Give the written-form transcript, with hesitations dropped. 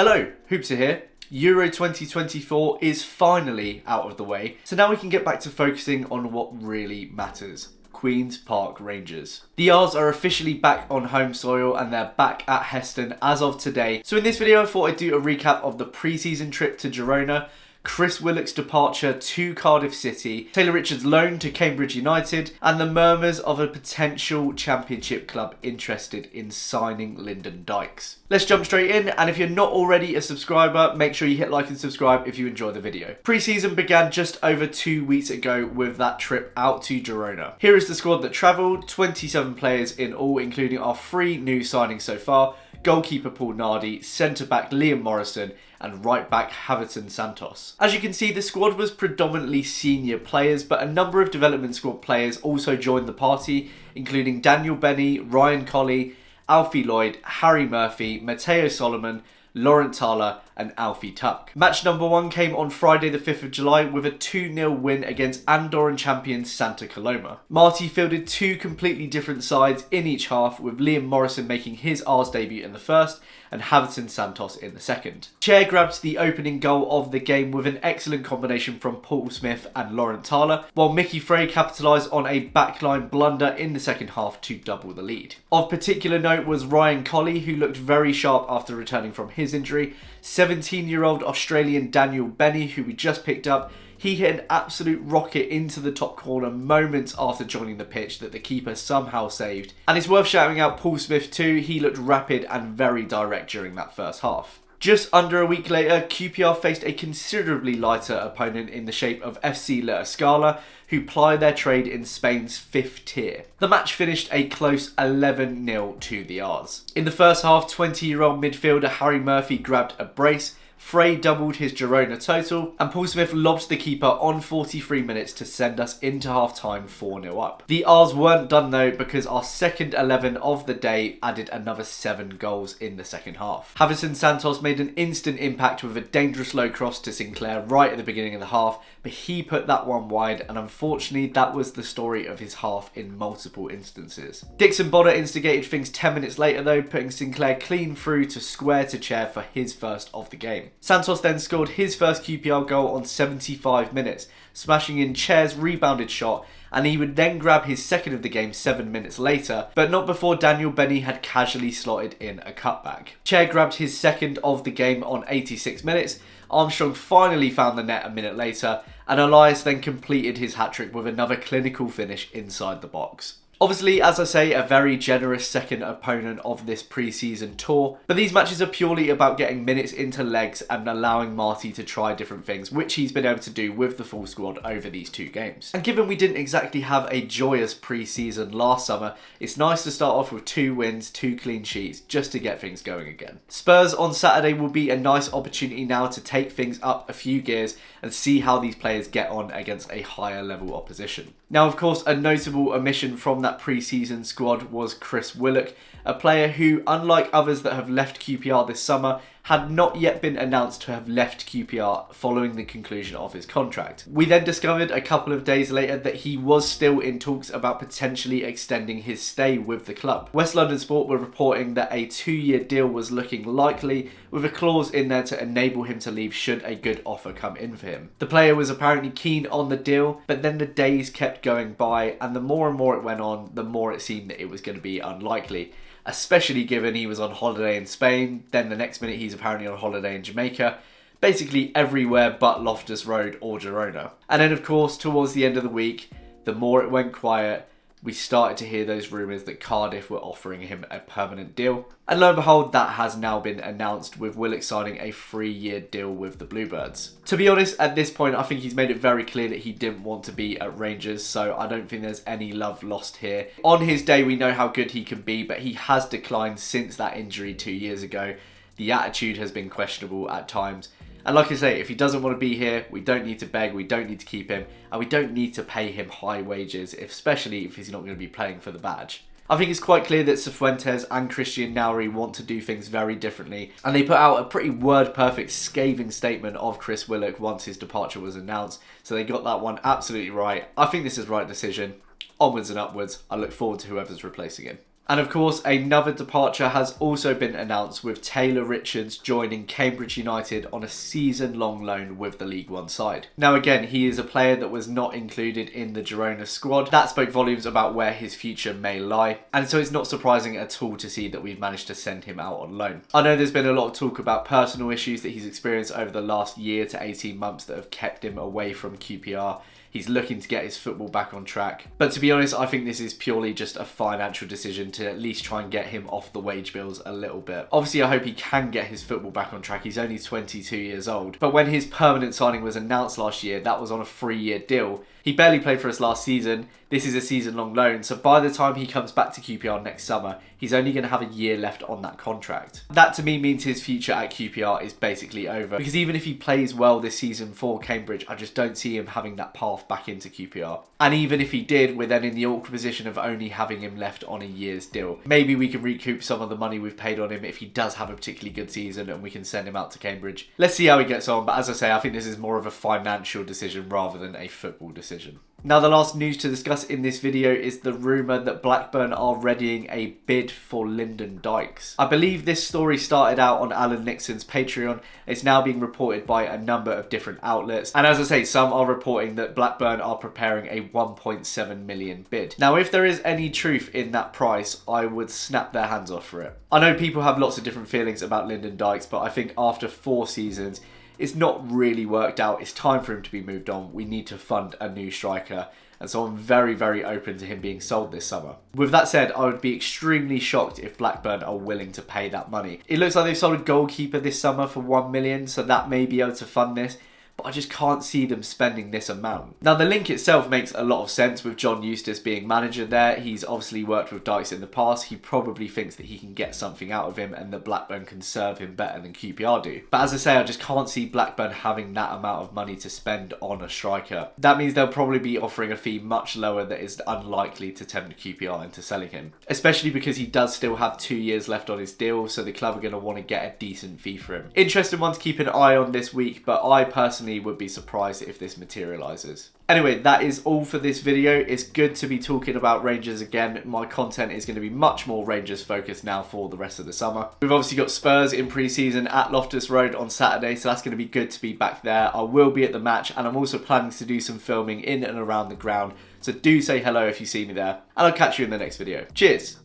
Hello, Hoopsa here. Euro 2024 is finally out of the way, so now we can get back to focusing on what really matters. Queen's Park Rangers. The R's are officially back on home soil and they're back at Heston as of today. So in this video I thought I'd do a recap of the pre-season trip to Girona, Chris Willock's departure to Cardiff City, Taylor Richards' loan to Cambridge United, and the murmurs of a potential championship club interested in signing Lyndon Dykes. Let's jump straight in, and if you're not already a subscriber, make sure you hit like and subscribe if you enjoy the video. Pre-season began just over 2 weeks ago with that trip out to Girona. Here is the squad that travelled, 27 players in all, including our 3 new signings so far: goalkeeper Paul Nardi, centre-back Liam Morrison, and right-back Haverton Santos. As you can see, the squad was predominantly senior players, but a number of development squad players also joined the party, including Daniel Benny, Ryan Colley, Alfie Lloyd, Harry Murphy, Matteo Solomon, Laurent Thaler and Alfie Tuck. Match number 1 came on Friday the 5th of July with a 2-0 win against Andorran champions Santa Coloma. Marty fielded 2 completely different sides in each half, with Liam Morrison making his R's debut in the first and Haverton Santos in the second. Chair grabbed the opening goal of the game with an excellent combination from Paul Smith and Laurent Thaler, while Mickey Frey capitalised on a backline blunder in the second half to double the lead. Of particular note was Ryan Colley, who looked very sharp after returning from his injury. 17-year-old Australian Daniel Benny, who we just picked up, he hit an absolute rocket into the top corner moments after joining the pitch that the keeper somehow saved. And it's worth shouting out Paul Smith too. He looked rapid and very direct during that first half. Just under a week later, QPR faced a considerably lighter opponent in the shape of FC La Escala, who ply their trade in Spain's 5th tier. The match finished a close 11-0 to the R's. In the first half, 20-year-old midfielder Harry Murphy grabbed a brace, Frey doubled his Girona total, and Paul Smith lobbed the keeper on 43 minutes to send us into half-time 4-0 up. The R's weren't done though, because our second 11 of the day added another 7 goals in the second half. Haverton Santos made an instant impact with a dangerous low cross to Sinclair right at the beginning of the half, but he put that one wide, and unfortunately that was the story of his half in multiple instances. Dixon Bodder instigated things 10 minutes later though, putting Sinclair clean through to square to Chair for his first of the game. Santos then scored his first QPR goal on 75 minutes, smashing in Chair's rebounded shot, and he would then grab his second of the game 7 minutes later, but not before Daniel Benny had casually slotted in a cutback. Chair grabbed his second of the game on 86 minutes, Armstrong finally found the net a minute later, and Elias then completed his hat-trick with another clinical finish inside the box. Obviously, as I say, a very generous second opponent of this pre-season tour, but these matches are purely about getting minutes into legs and allowing Marty to try different things, which he's been able to do with the full squad over these 2 games. And given we didn't exactly have a joyous pre-season last summer, it's nice to start off with 2 wins, 2 clean sheets, just to get things going again. Spurs on Saturday will be a nice opportunity now to take things up a few gears and see how these players get on against a higher level opposition. Now, of course, a notable omission from that pre-season squad was Chris Willock, a player who, unlike others that have left QPR this summer, had not yet been announced to have left QPR following the conclusion of his contract. We then discovered a couple of days later that he was still in talks about potentially extending his stay with the club. West London Sport were reporting that a 2-year deal was looking likely, with a clause in there to enable him to leave should a good offer come in for him. The player was apparently keen on the deal, but then the days kept going by, and the more and more it went on, the more it seemed that it was going to be unlikely. Especially given he was on holiday in Spain, then the next minute he's apparently on holiday in Jamaica, basically everywhere but Loftus Road or Girona. And then of course, towards the end of the week, the more it went quiet, we started to hear those rumours that Cardiff were offering him a permanent deal. And lo and behold, that has now been announced, with Willock signing a 3-year deal with the Bluebirds. To be honest, at this point, I think he's made it very clear that he didn't want to be at Rangers, so I don't think there's any love lost here. On his day, we know how good he can be, but he has declined since that injury 2 years ago. The attitude has been questionable at times. And like I say, if he doesn't want to be here, we don't need to beg, we don't need to keep him, and we don't need to pay him high wages, especially if he's not going to be playing for the badge. I think it's quite clear that Cifuentes and Christian Nauri want to do things very differently, and they put out a pretty word-perfect, scathing statement of Chris Willock once his departure was announced, so they got that one absolutely right. I think this is the right decision. Onwards and upwards. I look forward to whoever's replacing him. And of course, another departure has also been announced, with Taylor Richards joining Cambridge United on a season-long loan with the League One side. Now again, he is a player that was not included in the Girona squad. That spoke volumes about where his future may lie, and so it's not surprising at all to see that we've managed to send him out on loan. I know there's been a lot of talk about personal issues that he's experienced over the last year to 18 months that have kept him away from QPR. He's looking to get his football back on track. But to be honest, I think this is purely just a financial decision to at least try and get him off the wage bills a little bit. Obviously, I hope he can get his football back on track. He's only 22 years old. But when his permanent signing was announced last year, that was on a 3-year deal. He barely played for us last season. This is a season-long loan, so by the time he comes back to QPR next summer, he's only going to have a year left on that contract. That to me means his future at QPR is basically over, because even if he plays well this season for Cambridge, I just don't see him having that path back into QPR. And even if he did, we're then in the awkward position of only having him left on a year's deal. Maybe we can recoup some of the money we've paid on him if he does have a particularly good season and we can send him out to Cambridge. Let's see how he gets on, but as I say, I think this is more of a financial decision rather than a football decision. Now, the last news to discuss in this video is the rumour that Blackburn are readying a bid for Lyndon Dykes. I believe this story started out on Alan Nixon's Patreon. It's now being reported by a number of different outlets. And as I say, some are reporting that Blackburn are preparing a 1.7 million bid. Now, if there is any truth in that price, I would snap their hands off for it. I know people have lots of different feelings about Lyndon Dykes, but I think after 4 seasons, it's not really worked out. It's time for him to be moved on. We need to fund a new striker. And so I'm very, very open to him being sold this summer. With that said, I would be extremely shocked if Blackburn are willing to pay that money. It looks like they've sold a goalkeeper this summer for 1 million, so that may be able to fund this. But I just can't see them spending this amount. Now, the link itself makes a lot of sense with John Eustace being manager there. He's obviously worked with Dykes in the past. He probably thinks that he can get something out of him and that Blackburn can serve him better than QPR do. But as I say, I just can't see Blackburn having that amount of money to spend on a striker. That means they'll probably be offering a fee much lower that is unlikely to tempt QPR into selling him. Especially because he does still have 2 years left on his deal, so the club are going to want to get a decent fee for him. Interesting one to keep an eye on this week, but I personally would be surprised if this materialises. Anyway, that is all for this video. It's good to be talking about Rangers again. My content is going to be much more Rangers focused now for the rest of the summer. We've obviously got Spurs in pre-season at Loftus Road on Saturday, so that's going to be good to be back there. I will be at the match, and I'm also planning to do some filming in and around the ground, so do say hello if you see me there, and I'll catch you in the next video. Cheers!